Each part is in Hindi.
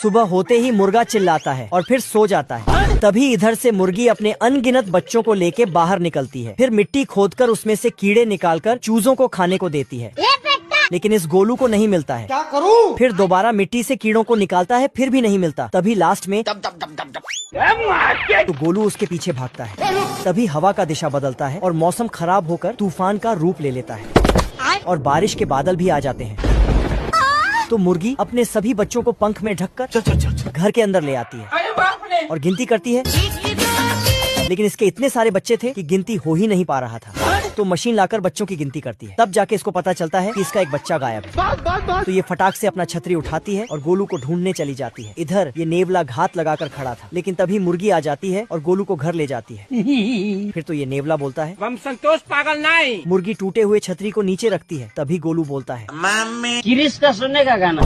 सुबह होते ही मुर्गा चिल्लाता है और फिर सो जाता है। तभी इधर से मुर्गी अपने अनगिनत बच्चों को लेके बाहर निकलती है। फिर मिट्टी खोदकर उसमें से कीड़े निकालकर चूजों को खाने को देती है, लेकिन इस गोलू को नहीं मिलता है। क्या करूं? फिर दोबारा मिट्टी से कीड़ों को निकालता है, फिर भी नहीं मिलता। तभी लास्ट में तो गोलू उसके पीछे भागता है। तभी हवा का दिशा बदलता है और मौसम खराब होकर तूफान का रूप ले लेता है और बारिश के बादल भी आ जाते हैं। तो मुर्गी अपने सभी बच्चों को पंख में ढककर घर के अंदर ले आती है और गिनती करती है, लेकिन इसके इतने सारे बच्चे थे कि गिनती हो ही नहीं पा रहा था। तो मशीन लाकर बच्चों की गिनती करती है। तब जाके इसको पता चलता है कि इसका एक बच्चा गायब है। तो ये फटाक से अपना छतरी उठाती है और गोलू को ढूंढने चली जाती है। इधर ये नेवला घात लगाकर खड़ा था, लेकिन तभी मुर्गी आ जाती है और गोलू को घर ले जाती है। फिर तो ये नेवला बोलता है, हम संतोष पागल नहीं। मुर्गी टूटे हुए छतरी को नीचे रखती है। तभी गोलू बोलता है, किरिश का सुनने का गाना।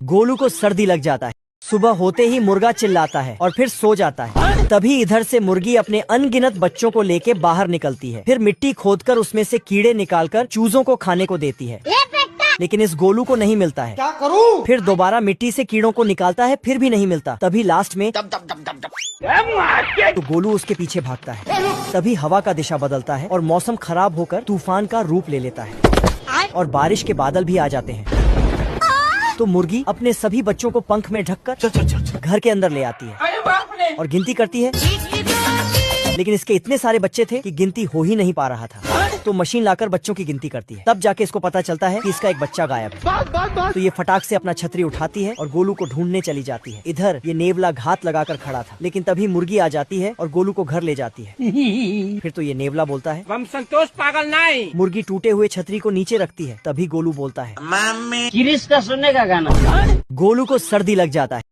गोलू को सर्दी लग जाता है। सुबह होते ही मुर्गा चिल्लाता है और फिर सो जाता है। तभी इधर से मुर्गी अपने अनगिनत बच्चों को लेके बाहर निकलती है। फिर मिट्टी खोदकर उसमें से कीड़े निकालकर चूजों को खाने को देती है, लेकिन इस गोलू को नहीं मिलता है। क्या करूं? फिर दोबारा मिट्टी से कीड़ों को निकालता है, फिर भी नहीं मिलता। तभी लास्ट में तो गोलू उसके पीछे भागता है। तभी हवा का दिशा बदलता है और मौसम खराब होकर तूफान का रूप ले लेता है और बारिश के बादल भी आ जाते हैं। तो मुर्गी अपने सभी बच्चों को पंख में ढककर घर के अंदर ले आती है और गिनती करती है, लेकिन इसके इतने सारे बच्चे थे कि गिनती हो ही नहीं पा रहा था। तो मशीन लाकर बच्चों की गिनती करती है। तब जाके इसको पता चलता है कि इसका एक बच्चा गायब है। तो ये फटाक से अपना छतरी उठाती है और गोलू को ढूंढने चली जाती है। इधर ये नेवला घात लगाकर खड़ा था, लेकिन तभी मुर्गी आ जाती है और गोलू को घर ले जाती है। फिर तो ये नेवला बोलता है, हम संतोष पागल नहीं। मुर्गी टूटे हुए छतरी को नीचे रखती है। तभी गोलू बोलता है, किरिश का सुनने का गाना। गोलू को सर्दी लग जाता है।